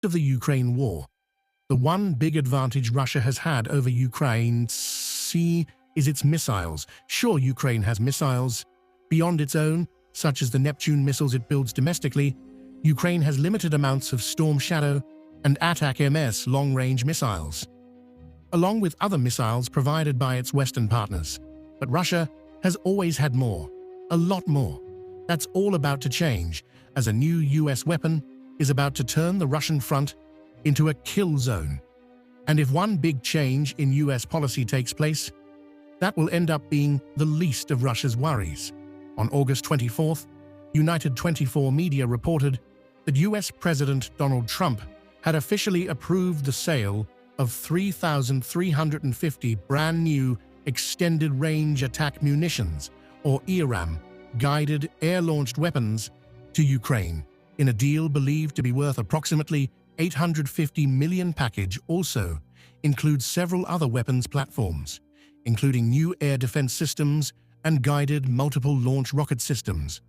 of the Ukraine war. The one big advantage Russia has had over Ukraine is its missiles. Sure, Ukraine has missiles beyond its own, such as the Neptune missiles it builds domestically. Ukraine has limited amounts of Storm Shadow and Attack-MS long-range missiles, along with other missiles provided by its Western partners. But Russia has always had more, a lot more. That's all about to change, as a new US weapon is about to turn the Russian front into a kill zone. And if one big change in US policy takes place, that will end up being the least of Russia's worries. On August 24th, United 24 media reported that US President Donald Trump had officially approved the sale of 3,350 brand new Extended Range Attack Munitions, or ERAM, guided air-launched weapons to Ukraine, in a deal believed to be worth approximately $850 million. Package also includes several other weapons platforms, including new air defense systems and guided multiple launch rocket systems.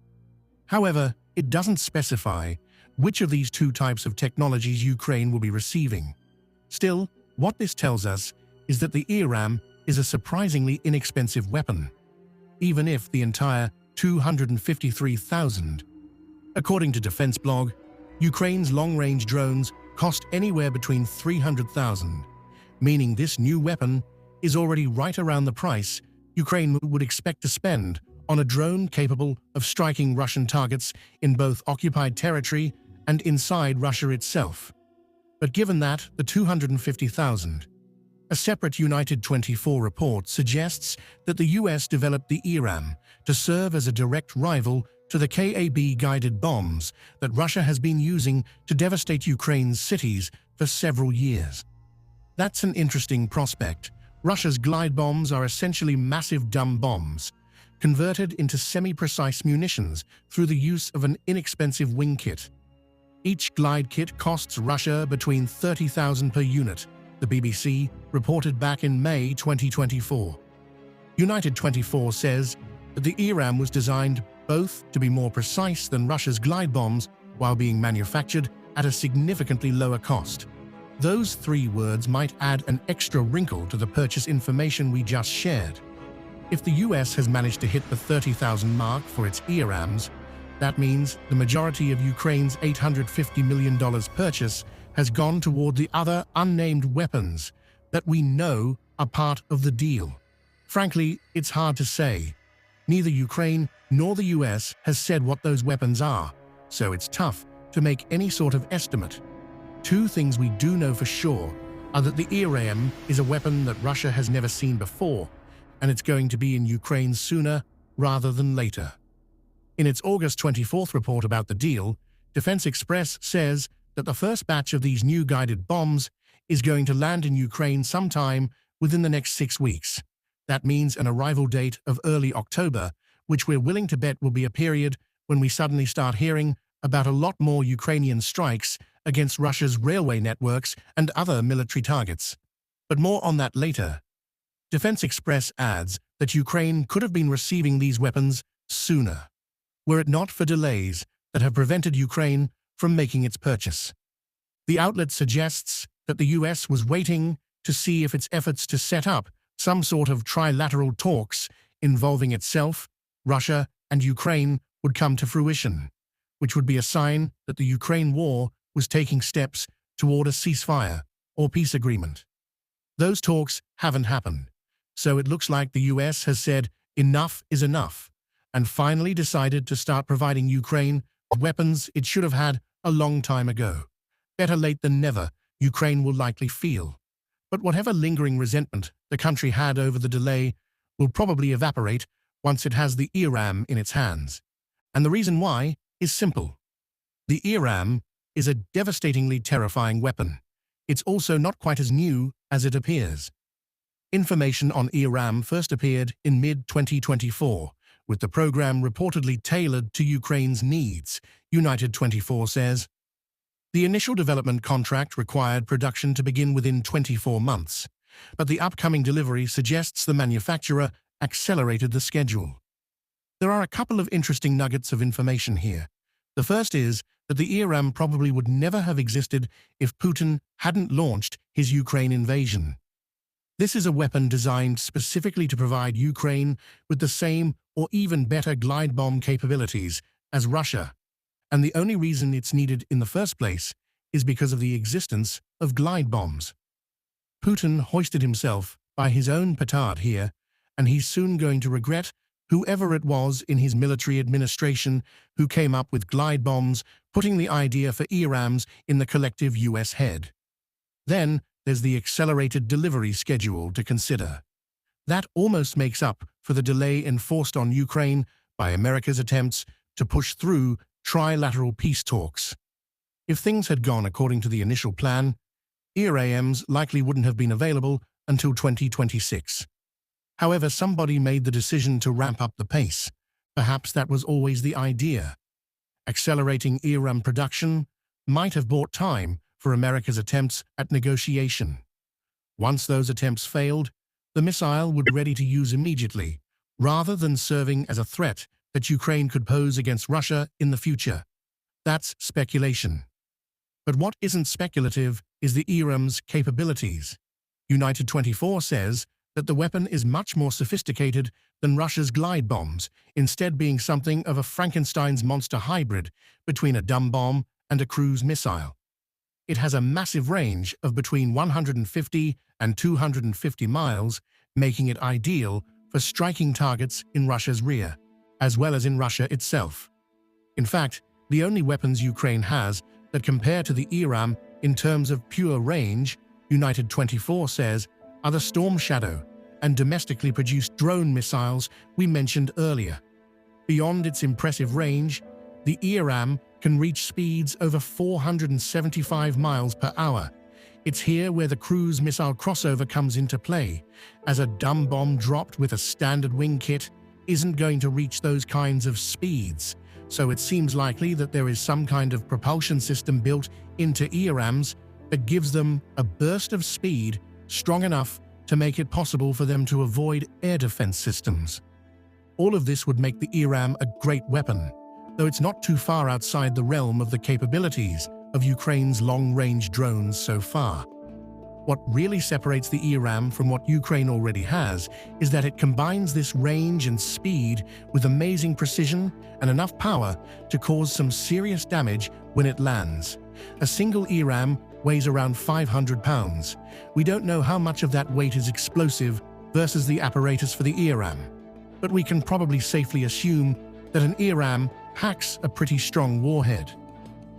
However, it doesn't specify which of these two types of technologies Ukraine will be receiving. Still, what this tells us is that the ERAM is a surprisingly inexpensive weapon, even if the entire 253,000. According to Defense Blog, Ukraine's long-range drones cost anywhere between 300,000, meaning this new weapon is already right around the price Ukraine would expect to spend on a drone capable of striking Russian targets in both occupied territory and inside Russia itself. But given that, the 250,000, a separate United 24 report suggests that the US developed the ERAM to serve as a direct rival to the KAB-guided bombs that Russia has been using to devastate Ukraine's cities for several years. That's an interesting prospect. Russia's glide bombs are essentially massive dumb bombs, converted into semi-precise munitions through the use of an inexpensive wing kit. Each glide kit costs Russia between 30,000 per unit, the BBC reported back in May 2024. United 24 says that the ERAM was designed both to be more precise than Russia's glide bombs while being manufactured at a significantly lower cost. Those three words might add an extra wrinkle to the purchase information we just shared. If the US has managed to hit the 30,000 mark for its ERAMs, that means the majority of Ukraine's $850 million purchase has gone toward the other unnamed weapons that we know are part of the deal. Frankly, it's hard to say. Neither Ukraine nor the US has said what those weapons are, so it's tough to make any sort of estimate. Two things we do know for sure are that the ERAM is a weapon that Russia has never seen before, and it's going to be in Ukraine sooner rather than later. In its August 24th report about the deal, Defense Express says that the first batch of these new guided bombs is going to land in Ukraine sometime within the next 6 weeks. That means an arrival date of early October, which we're willing to bet will be a period when we suddenly start hearing about a lot more Ukrainian strikes against Russia's railway networks and other military targets. But more on that later. Defense Express adds that Ukraine could have been receiving these weapons sooner, were it not for delays that have prevented Ukraine from making its purchase. The outlet suggests that the US was waiting to see if its efforts to set up some sort of trilateral talks involving itself, Russia, and Ukraine would come to fruition, which would be a sign that the Ukraine war was taking steps toward a ceasefire or peace agreement. Those talks haven't happened, so it looks like the US has said enough is enough, and finally decided to start providing Ukraine with weapons it should have had a long time ago. Better late than never, Ukraine will likely feel. But whatever lingering resentment the country had over the delay will probably evaporate once it has the ERAM in its hands. And the reason why is simple. The ERAM is a devastatingly terrifying weapon. It's also not quite as new as it appears. Information on ERAM first appeared in mid-2024, with the program reportedly tailored to Ukraine's needs, United 24 says. The initial development contract required production to begin within 24 months, but the upcoming delivery suggests the manufacturer accelerated the schedule. There are a couple of interesting nuggets of information here. The first is that the ERAM probably would never have existed if Putin hadn't launched his Ukraine invasion. This is a weapon designed specifically to provide Ukraine with the same or even better glide bomb capabilities as Russia, and the only reason it's needed in the first place is because of the existence of glide bombs. Putin hoisted himself by his own petard here, and he's soon going to regret whoever it was in his military administration who came up with glide bombs, putting the idea for ERAMs in the collective US head. Then there's the accelerated delivery schedule to consider. That almost makes up for the delay enforced on Ukraine by America's attempts to push through trilateral peace talks. If things had gone according to the initial plan, ERAMs likely wouldn't have been available until 2026. However, somebody made the decision to ramp up the pace. Perhaps that was always the idea. Accelerating ERAM production might have bought time for America's attempts at negotiation. Once those attempts failed, the missile would be ready to use immediately, rather than serving as a threat that Ukraine could pose against Russia in the future. That's speculation. But what isn't speculative is the ERAM's capabilities. United 24 says that the weapon is much more sophisticated than Russia's glide bombs, instead being something of a Frankenstein's monster hybrid between a dumb bomb and a cruise missile. It has a massive range of between 150 and 250 miles, making it ideal for striking targets in Russia's rear, as well as in Russia itself. In fact, the only weapons Ukraine has that compare to the ERAM in terms of pure range, United 24 says, are the Storm Shadow and domestically produced drone missiles we mentioned earlier. Beyond its impressive range, the ERAM can reach speeds over 475 miles per hour. It's here where the cruise missile crossover comes into play, as a dumb bomb dropped with a standard wing kit isn't going to reach those kinds of speeds, so it seems likely that there is some kind of propulsion system built into ERAMs that gives them a burst of speed strong enough to make it possible for them to avoid air defense systems. All of this would make the ERAM a great weapon, though it's not too far outside the realm of the capabilities of Ukraine's long-range drones so far. What really separates the ERAM from what Ukraine already has is that it combines this range and speed with amazing precision and enough power to cause some serious damage when it lands. A single ERAM weighs around 500 pounds. We don't know how much of that weight is explosive versus the apparatus for the ERAM, but we can probably safely assume that an ERAM packs a pretty strong warhead.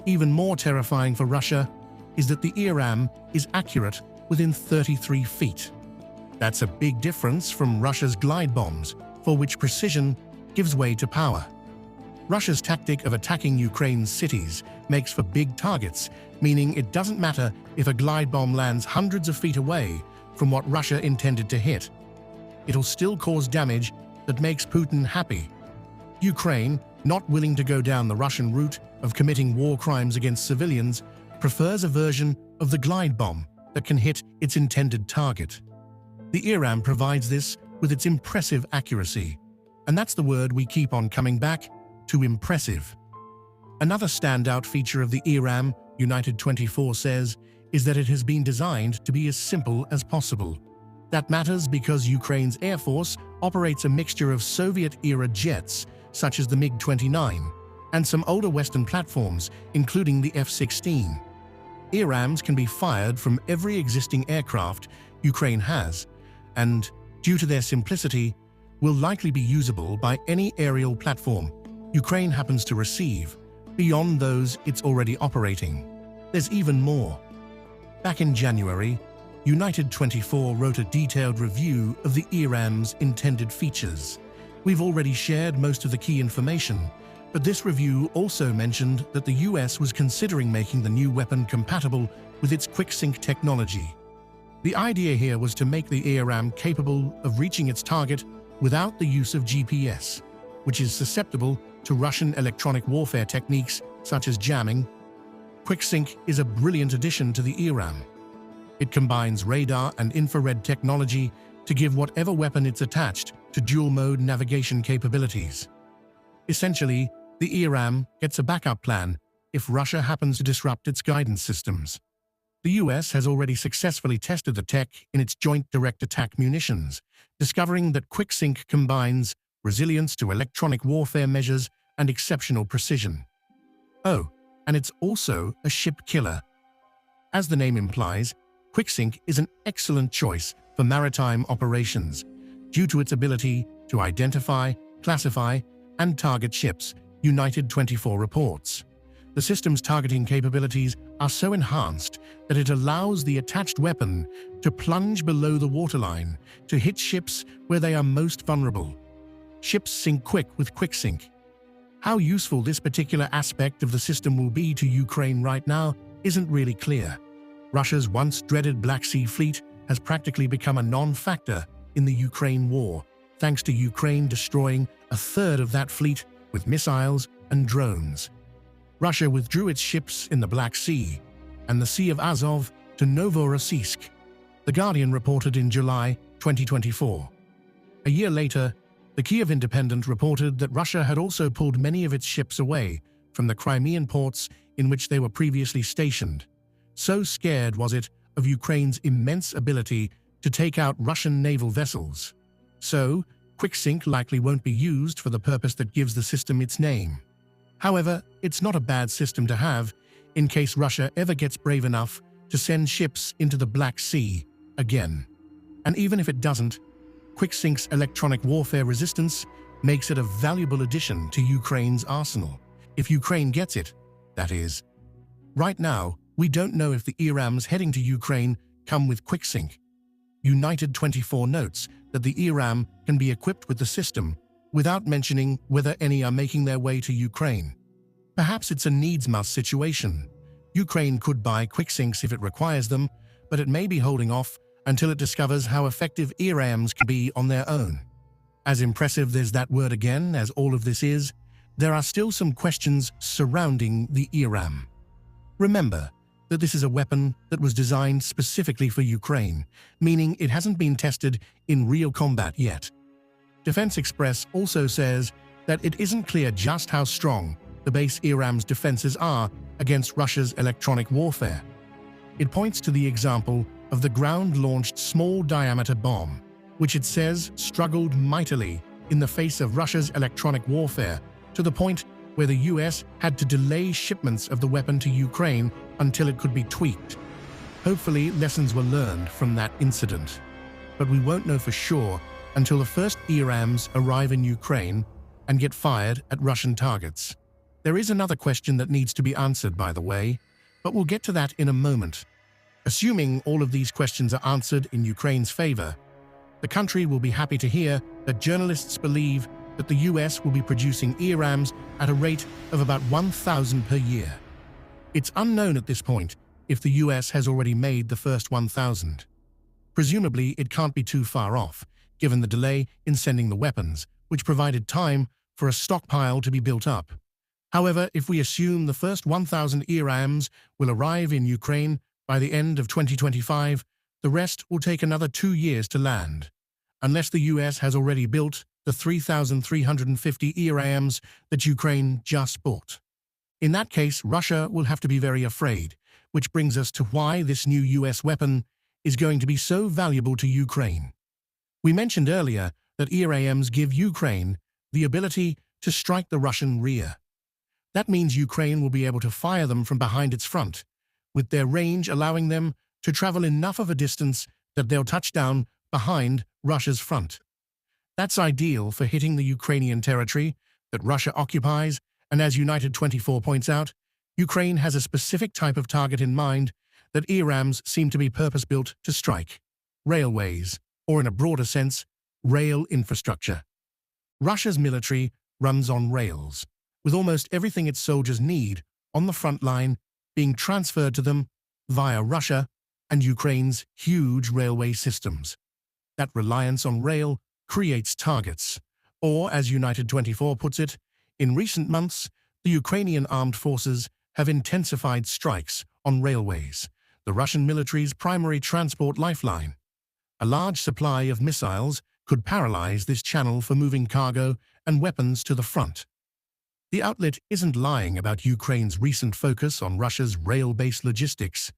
Even more terrifying for Russia is that the ERAM is accurate within 33 feet. That's a big difference from Russia's glide bombs, for which precision gives way to power. Russia's tactic of attacking Ukraine's cities makes for big targets, meaning it doesn't matter if a glide bomb lands hundreds of feet away from what Russia intended to hit. It'll still cause damage that makes Putin happy. Ukraine, not willing to go down the Russian route of committing war crimes against civilians, prefers a version of the glide bomb that can hit its intended target. The ERAM provides this with its impressive accuracy, and that's the word we keep on coming back to: impressive. Another standout feature of the ERAM, United 24 says, is that it has been designed to be as simple as possible. That matters because Ukraine's Air Force operates a mixture of Soviet-era jets, such as the MiG-29, and some older Western platforms, including the F-16. ERAMs can be fired from every existing aircraft Ukraine has, and, due to their simplicity, will likely be usable by any aerial platform Ukraine happens to receive, beyond those it's already operating. There's even more. Back in January, United 24 wrote a detailed review of the ERAM's intended features. We've already shared most of the key information, but this review also mentioned that the US was considering making the new weapon compatible with its quick-sync technology. The idea here was to make the ERAM capable of reaching its target without the use of GPS, which is susceptible to Russian electronic warfare techniques such as jamming. Quick-sync is a brilliant addition to the ERAM. It combines radar and infrared technology to give whatever weapon it's attached to dual-mode navigation capabilities. Essentially, The ERAM gets a backup plan if Russia happens to disrupt its guidance systems. The US has already successfully tested the tech in its Joint Direct Attack munitions, discovering that QuickSync combines resilience to electronic warfare measures and exceptional precision. Oh, and it's also a ship killer. As the name implies, QuickSync is an excellent choice for maritime operations due to its ability to identify, classify, and target ships, United 24 reports. The system's targeting capabilities are so enhanced that it allows the attached weapon to plunge below the waterline to hit ships where they are most vulnerable. Ships sink quick with QuickSync. How useful this particular aspect of the system will be to Ukraine right now isn't really clear. Russia's once-dreaded Black Sea fleet has practically become a non-factor in the Ukraine war, thanks to Ukraine destroying a third of that fleet with missiles and drones. Russia withdrew its ships in the Black Sea and the Sea of Azov to Novorossiysk, The Guardian reported in July 2024. A year later, the Kiev Independent reported that Russia had also pulled many of its ships away from the Crimean ports in which they were previously stationed. So scared was it of Ukraine's immense ability to take out Russian naval vessels. So, QuickSync likely won't be used for the purpose that gives the system its name. However, it's not a bad system to have in case Russia ever gets brave enough to send ships into the Black Sea again. And even if it doesn't, QuickSync's electronic warfare resistance makes it a valuable addition to Ukraine's arsenal. If Ukraine gets it, that is. Right now, we don't know if the ERAMs heading to Ukraine come with QuickSync. United 24 notes that the ERAM can be equipped with the system, without mentioning whether any are making their way to Ukraine. Perhaps it's a needs-must situation. Ukraine could buy QuickSyncs if it requires them, but it may be holding off until it discovers how effective ERAMs can be on their own. As impressive as that word again as all of this is, there are still some questions surrounding the ERAM. Remember that this is a weapon that was designed specifically for Ukraine, meaning it hasn't been tested in real combat yet. Defense Express also says that it isn't clear just how strong the base ERAM's defenses are against Russia's electronic warfare. It points to the example of the ground-launched small-diameter bomb, which it says struggled mightily in the face of Russia's electronic warfare, to the point where the US had to delay shipments of the weapon to Ukraine until it could be tweaked. Hopefully, lessons were learned from that incident. But we won't know for sure until the first ERAMs arrive in Ukraine and get fired at Russian targets. There is another question that needs to be answered, by the way, but we'll get to that in a moment. Assuming all of these questions are answered in Ukraine's favor, the country will be happy to hear that journalists believe that the US will be producing ERAMs at a rate of about 1,000 per year. It's unknown at this point if the US has already made the first 1,000. Presumably, it can't be too far off, given the delay in sending the weapons, which provided time for a stockpile to be built up. However, if we assume the first 1,000 ERAMs will arrive in Ukraine by the end of 2025, the rest will take another 2 years to land, unless the US has already built the 3,350 ERAMs that Ukraine just bought. In that case, Russia will have to be very afraid, which brings us to why this new US weapon is going to be so valuable to Ukraine. We mentioned earlier that ERAMs give Ukraine the ability to strike the Russian rear. That means Ukraine will be able to fire them from behind its front, with their range allowing them to travel enough of a distance that they'll touch down behind Russia's front. That's ideal for hitting the Ukrainian territory that Russia occupies, and as United 24 points out, Ukraine has a specific type of target in mind that ERAMs seem to be purpose-built to strike: railways, or in a broader sense, rail infrastructure. Russia's military runs on rails, with almost everything its soldiers need on the front line being transferred to them via Russia and Ukraine's huge railway systems. That reliance on rail creates targets, or as United 24 puts it, in recent months, the Ukrainian armed forces have intensified strikes on railways, the Russian military's primary transport lifeline. A large supply of missiles could paralyze this channel for moving cargo and weapons to the front. The outlet isn't lying about Ukraine's recent focus on Russia's rail-based logistics.